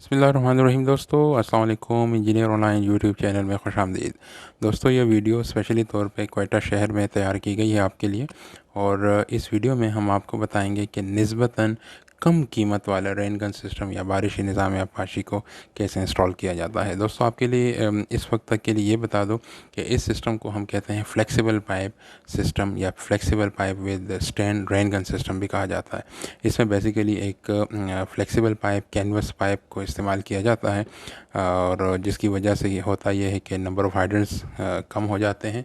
बिस्मिल्लाहिर्रहमानिर्रहीम दोस्तों, अस्सलाम वालेकुम। इंजीनियर ऑनलाइन यूट्यूब चैनल में खुशामदीद। दोस्तों, ये वीडियो स्पेशली तौर पे क्वेटा शहर में तैयार की गई है आपके लिए। और इस वीडियो में हम आपको बताएंगे कि निस्बतन कम कीमत वाला रेन गन सिस्टम या बारिशी निज़ाम अपाची को कैसे इंस्टॉल किया जाता है। दोस्तों, आपके लिए इस वक्त तक के लिए ये बता दूं कि इस सिस्टम को हम कहते हैं फ्लेक्सिबल पाइप सिस्टम या flexible pipe with stand rain gun system भी कहा जाता है। इसमें बेसिकली एक फ्लेक्सिबल पाइप कैनवस पाइप को इस्तेमाल किया जाता है, और जिसकी वजह से ये होता ये है कि नंबर ऑफ़ हाइड्रेंट्स कम हो जाते हैं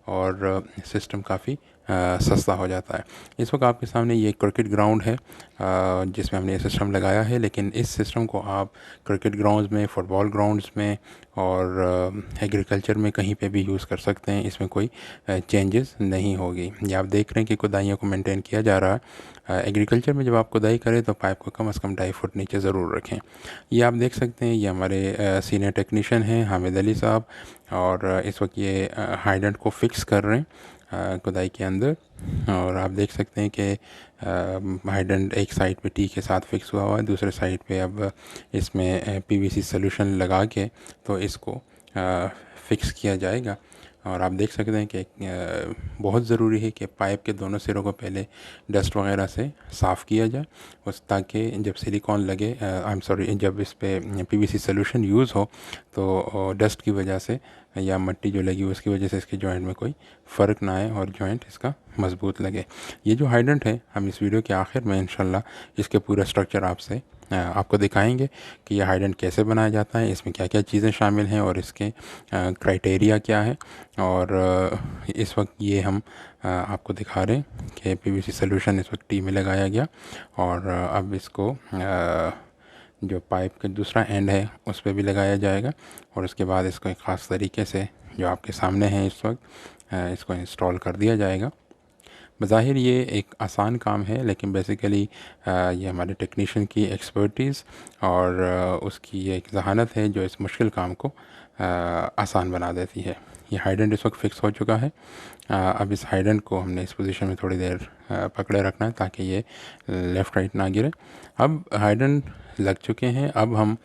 और सिस्टम काफ़ी सस्ता हो जाता है। इस वक्त आपके सामने ये क्रिकेट ग्राउंड है जिसमें हमने ये सिस्टम लगाया है, लेकिन इस सिस्टम को आप क्रिकेट ग्राउंड्स में, फुटबॉल ग्राउंड्स में और एग्रीकल्चर में कहीं पे भी यूज़ कर सकते हैं। इसमें कोई चेंजेस नहीं होगी। ये आप देख रहे हैं कि खुदाइयों को मेंटेन किया जा रहा है। एग्रीकल्चर में जब आप खुदाई करें तो पाइप को कम से कम 2.5 फुट नीचे ज़रूर रखें। ये आप देख सकते हैं, ये हमारे सीनियर टेक्नीशियन हैं हामिद अली साहब, और इस वक्त ये हाइडेंट को फिक्स कर रहे हैं खुदाई के अंदर। और आप देख सकते हैं कि हाइडेंट एक साइड पे टी के साथ फिक्स हुआ है, दूसरे साइड पे अब इसमें पीवीसी सॉल्यूशन लगा के तो इसको फिक्स किया जाएगा। और आप देख सकते हैं कि बहुत ज़रूरी है कि पाइप के दोनों सिरों को पहले डस्ट वगैरह से साफ़ किया जाए, उस ताकि जब सिलिकॉन लगे, जब इस पे पीवीसी सॉल्यूशन यूज़ हो तो डस्ट की वजह से या मिट्टी जो लगी उसकी वजह से इसके जॉइंट में कोई फ़र्क ना आए और जॉइंट इसका मज़बूत लगे। ये जो हाइडेंट है, हम इस वीडियो के आखिर में इंशाल्लाह इसके पूरा स्ट्रक्चर आपको दिखाएंगे कि यह हाइडेंट कैसे बनाया जाता है, इसमें क्या क्या चीज़ें शामिल हैं और इसके क्राइटेरिया क्या है। और इस वक्त ये हम आपको दिखा रहे हैं कि पीवीसी सॉल्यूशन इस वक्त टी में लगाया गया, और अब इसको जो पाइप का दूसरा एंड है उस पर भी लगाया जाएगा, और उसके बाद इसको एक ख़ास तरीके से जो आपके सामने है इस वक्त इसको इंस्टॉल कर दिया जाएगा। बज़ाहिर ये एक आसान काम है, लेकिन बेसिकली ये हमारे टेक्नीशियन की एक्सपर्टीज़ और उसकी ये एक जहानत है जो इस मुश्किल काम को आसान बना देती है। ये हाइडेंट इस वक्त फिक्स हो चुका है। अब इस हाइडेंट को हमने इस पोजीशन में थोड़ी देर पकड़े रखना है ताकि ये लेफ़्ट राइट ना गिरे। अब हाइडेंट लग चुके हैं। अब हम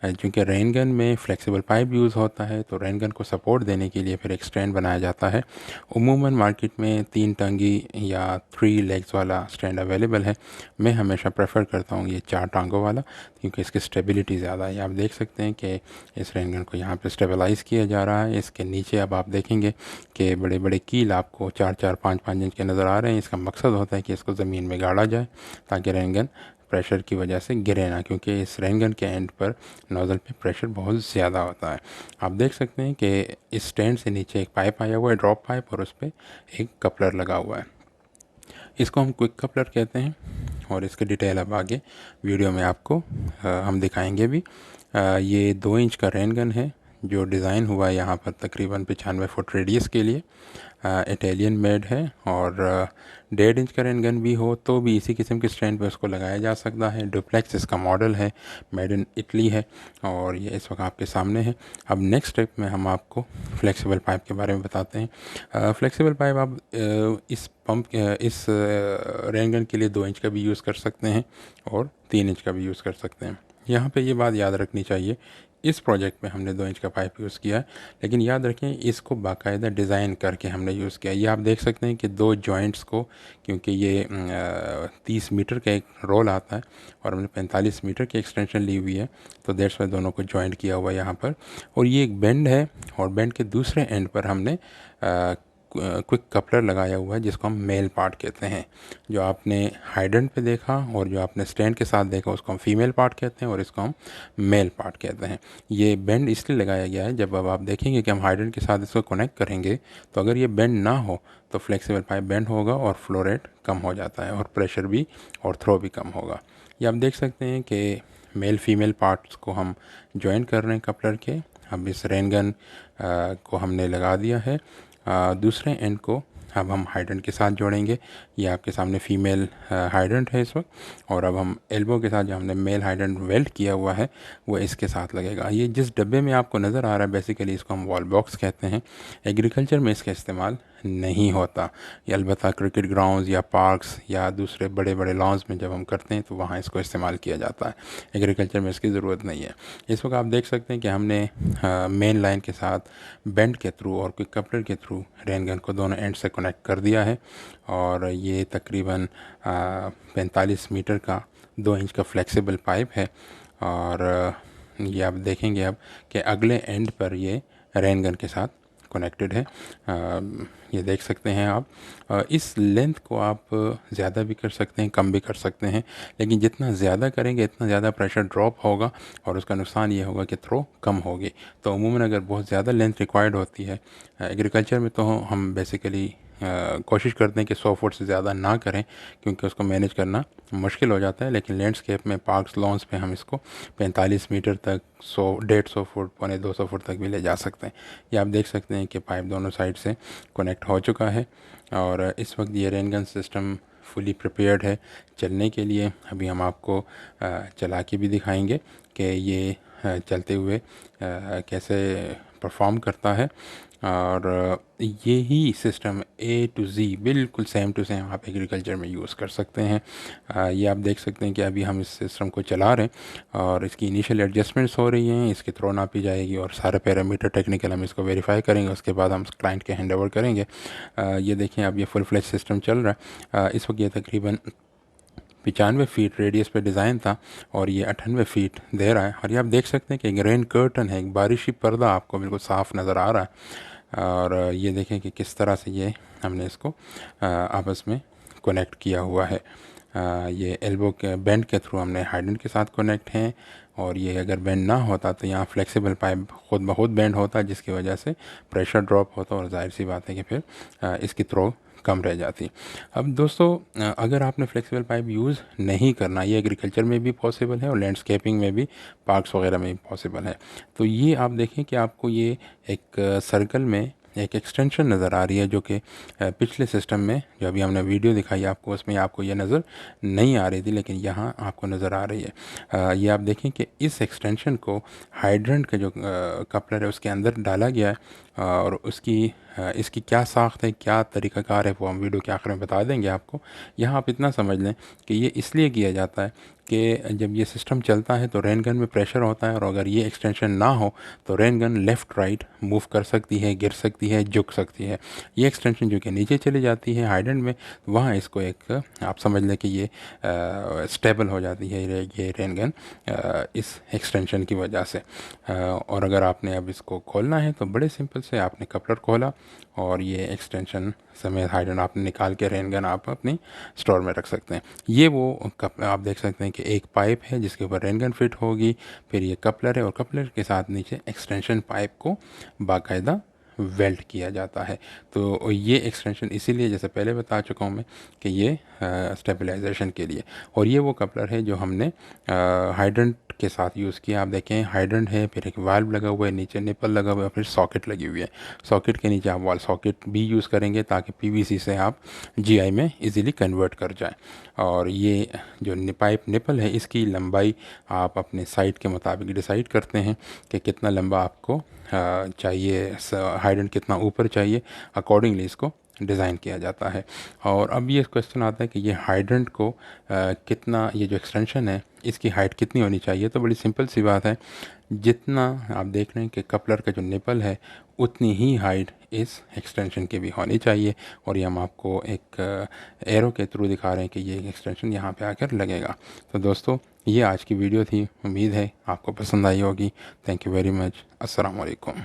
चूँकि रेन गन में फ्लेक्सिबल पाइप यूज़ होता है, तो रेन गन को सपोर्ट देने के लिए फिर एक स्टैंड बनाया जाता है। उमूमन मार्केट में 3 टंगी या 3 लेग्स वाला स्टैंड अवेलेबल है। मैं हमेशा प्रेफर करता हूँ ये 4 टांगों वाला, क्योंकि इसकी स्टेबिलिटी ज़्यादा है। आप देख सकते हैं कि इस रेन गन को यहाँ पे स्टेबलाइज़ किया जा रहा है। इसके नीचे अब आप देखेंगे कि बड़े बड़े कील आपको 4-4, 5-5 इंच के नज़र आ रहे हैं। इसका मकसद होता है कि इसको ज़मीन में गाड़ा जाए ताकि रेन गन प्रेशर की वजह से गिरे ना, क्योंकि इस रेन गन के एंड पर नोज़ल पे प्रेशर बहुत ज़्यादा होता है। आप देख सकते हैं कि इस स्टैंड से नीचे एक पाइप आया हुआ है, ड्रॉप पाइप, और उस पर एक कपलर लगा हुआ है। इसको हम क्विक कपलर कहते हैं, और इसकी डिटेल अब आगे वीडियो में आपको हम दिखाएंगे भी। ये 2 इंच का रेन गन है जो डिज़ाइन हुआ है यहाँ पर तकरीबन 95 फुट रेडियस के लिए। इटालियन मेड है, और 1.5 इंच का रेन गन भी हो तो भी इसी किस्म के स्टैंड पे उसको लगाया जा सकता है। डुप्लेक्स इसका मॉडल है, मेड इन इटली है, और ये इस वक्त आपके सामने है। अब नेक्स्ट स्टेप में हम आपको फ्लेक्सिबल पाइप के बारे में बताते हैं। फ्लेक्सिबल पाइप आप इस रेन गन के लिए 2 इंच का भी यूज़ कर सकते हैं और 3 इंच का भी यूज़ कर सकते हैं। यहाँ पे ये बात याद रखनी चाहिए, इस प्रोजेक्ट में हमने 2 इंच का पाइप यूज़ किया है, लेकिन याद रखें इसको बाकायदा डिज़ाइन करके हमने यूज़ किया। ये आप देख सकते हैं कि 2 जॉइंट्स को, क्योंकि ये 30 मीटर का एक रोल आता है और हमने 45 मीटर की एक्सटेंशन ली हुई है, तो दैट्स वाई दोनों को जॉइंट किया हुआ है यहाँ पर। और ये एक बेंड है, और बेंड के दूसरे एंड पर हमने क्विक कपलर लगाया हुआ है जिसको हम मेल पार्ट कहते हैं। जो आपने हाइडेंट पे देखा और जो आपने स्टैंड के साथ देखा उसको हम फीमेल पार्ट कहते हैं, और इसको हम मेल पार्ट कहते हैं। ये बेंड इसलिए लगाया गया है, जब अब आप देखेंगे कि हम हाइडेंट के साथ इसको कनेक्ट करेंगे तो अगर ये बेंड ना हो तो फ्लेक्सिबल पाइप बेंड होगा और फ्लो रेट कम हो जाता है, और प्रेशर भी और थ्रो भी कम होगा। ये आप देख सकते हैं कि मेल फीमेल पार्ट्स को हम ज्वाइन कर रहे हैं कपलर के। अब इस रेन गन को हमने लगा दिया है। दूसरे एंड को अब हम हाइडेंट के साथ जोड़ेंगे। ये आपके सामने फीमेल हाइडेंट है इस वक्त, और अब हम एल्बो के साथ जो हमने मेल हाइडेंट वेल्ड किया हुआ है वो इसके साथ लगेगा। ये जिस डब्बे में आपको नज़र आ रहा है बेसिकली इसको हम वॉल बॉक्स कहते हैं। एग्रीकल्चर में इसका इस्तेमाल नहीं होता। ये अलबत्ता क्रिकेट ग्राउंड्स या पार्क्स या दूसरे बड़े बड़े लॉन्स में जब हम करते हैं तो वहाँ इसको इस्तेमाल किया जाता है। एग्रीकल्चर में इसकी ज़रूरत नहीं है। इस वक्त आप देख सकते हैं कि हमने मेन लाइन के साथ बेंड के थ्रू और कोई कपलर के थ्रू रेन गन को दोनों एंड से कनेक्ट कर दिया है। और ये तकरीबन 45 मीटर का 2 इंच का फ्लेक्सिबल पाइप है। और ये आप देखेंगे अब कि अगले एंड पर ये रेन गन के साथ कनेक्टेड है। ये देख सकते हैं आप। इस लेंथ को आप ज़्यादा भी कर सकते हैं, कम भी कर सकते हैं, लेकिन जितना ज़्यादा करेंगे इतना ज़्यादा प्रेशर ड्रॉप होगा और उसका नुकसान ये होगा कि थ्रो कम होगी। तो अमूमन अगर बहुत ज़्यादा लेंथ रिक्वायर्ड होती है एग्रीकल्चर में, तो हम बेसिकली कोशिश करते हैं कि 100 फुट से ज़्यादा ना करें, क्योंकि उसको मैनेज करना मुश्किल हो जाता है। लेकिन लैंडस्केप में, पार्क्स, लॉन्स पे हम इसको 45 मीटर तक 100-150 फुट, 250 फुट तक भी ले जा सकते हैं। ये आप देख सकते हैं कि पाइप दोनों साइड से कनेक्ट हो चुका है और इस वक्त ये rain gun system fully prepared है चलने के लिए। अभी हम आपको चला के भी दिखाएंगे कि ये चलते हुए कैसे परफॉर्म करता है। और यही सिस्टम A to Z बिल्कुल सेम टू सेम आप एग्रीकल्चर में यूज़ कर सकते हैं। ये आप देख सकते हैं कि अभी हम इस सिस्टम को चला रहे हैं और इसकी इनिशियल एडजस्टमेंट्स हो रही हैं, इसकी थ्रो नापी जाएगी और सारे पैरामीटर टेक्निकल हम इसको वेरीफाई करेंगे। उसके बाद हम क्लाइंट के हैंड ओवर करेंगे। ये देखें, अब ये फुल फ्लेज सिस्टम चल रहा है। इस वक्त ये तकरीबन 95 फीट रेडियस पे डिज़ाइन था और ये 98 फीट दे रहा है। और ये आप देख सकते हैं कि एक रेन कर्टन है, एक बारिशी पर्दा आपको बिल्कुल साफ़ नज़र आ रहा है। और ये देखें कि किस तरह से ये हमने इसको आपस में कनेक्ट किया हुआ है। ये एल्बो के बेंड के थ्रू हमने हाइडेंट के साथ कनेक्ट हैं। और ये अगर बेंड ना होता तो यहाँ फ्लेक्सिबल पाइप खुद ब खुद बेंड होता, जिसकी वजह से प्रेशर ड्रॉप होता और जाहिर सी बात है कि फिर इसकी थ्रो कम रह जाती। अब दोस्तों, अगर आपने फ्लेक्सिबल पाइप यूज़ नहीं करना, ये एग्रीकल्चर में भी पॉसिबल है और लैंडस्केपिंग में भी, पार्क्स वगैरह में भी पॉसिबल है। तो ये आप देखें कि आपको ये एक सर्कल में एक एक्सटेंशन नज़र आ रही है, जो कि पिछले सिस्टम में जो अभी हमने वीडियो दिखाई आपको, उसमें आपको ये नज़र नहीं आ रही थी, लेकिन यहाँ आपको नज़र आ रही है। ये आप देखें कि इस एक्सटेंशन को हाइड्रेंट का जो कपलर है उसके अंदर डाला गया है। और इसकी क्या साख्त है, क्या तरीक़ाकार है, वो हम वीडियो के आखिर में बता देंगे आपको। यहाँ आप इतना समझ लें कि ये इसलिए किया जाता है कि जब ये सिस्टम चलता है तो रेन गन में प्रेशर होता है, और अगर ये एक्सटेंशन ना हो तो rain gun left right move कर सकती है, गिर सकती है, झुक सकती है। ये एक्सटेंशन जो कि नीचे चली जाती है हाइडेंट में, वहाँ इसको एक आप समझ लें कि ये स्टेबल हो जाती है ये रेन गन इस एक्सटेंशन की वजह से। और अगर आपने अब इसको खोलना है तो बड़े सिंपल से आपने कपलर खोला और ये एक्सटेंशन समेत हाइडेंट आपने निकाल के रेन गन आप अपनी स्टोर में रख सकते हैं। ये वो आप देख सकते हैं कि एक पाइप है जिसके ऊपर रेन गन फिट होगी, फिर ये कपलर है और कपलर के साथ नीचे एक्सटेंशन पाइप को बाकायदा वेल्ड किया जाता है। तो ये एक्सटेंशन इसीलिए, जैसे पहले बता चुका हूँ मैं, कि ये स्टेबलाइजेशन के लिए। और ये वो कपलर है जो हमने हाइडेंट के साथ यूज़ किया। आप देखें हाइडेंट है, फिर एक वाल्व लगा हुआ है, नीचे निपल लगा हुआ है, फिर सॉकेट लगी हुई है। सॉकेट के नीचे आप वॉल सॉकेट भी यूज़ करेंगे ताकि पीवीसी से आप जीआई में इजीली कन्वर्ट कर जाएं। और ये जो पाइप निपल है, इसकी लंबाई आप अपने साइट के मुताबिक डिसाइड करते हैं कि कितना लंबा आपको चाहिए, हाइडेंट कितना ऊपर चाहिए, अकॉर्डिंगली इसको डिज़ाइन किया जाता है। और अब ये क्वेश्चन आता है कि ये हाइडेंट को कितना, ये जो एक्सटेंशन है इसकी हाइट कितनी होनी चाहिए। तो बड़ी सिंपल सी बात है, जितना आप देख रहे हैं कि कपलर का जो निपल है उतनी ही हाइट इस एक्सटेंशन की भी होनी चाहिए। और ये हम आपको एक एरो के थ्रू दिखा रहे हैं कि ये एक्सटेंशन यहाँ पे आकर लगेगा। तो दोस्तों, ये आज की वीडियो थी। उम्मीद है आपको पसंद आई होगी। Thank you very much. अस्सलाम वालेकुम।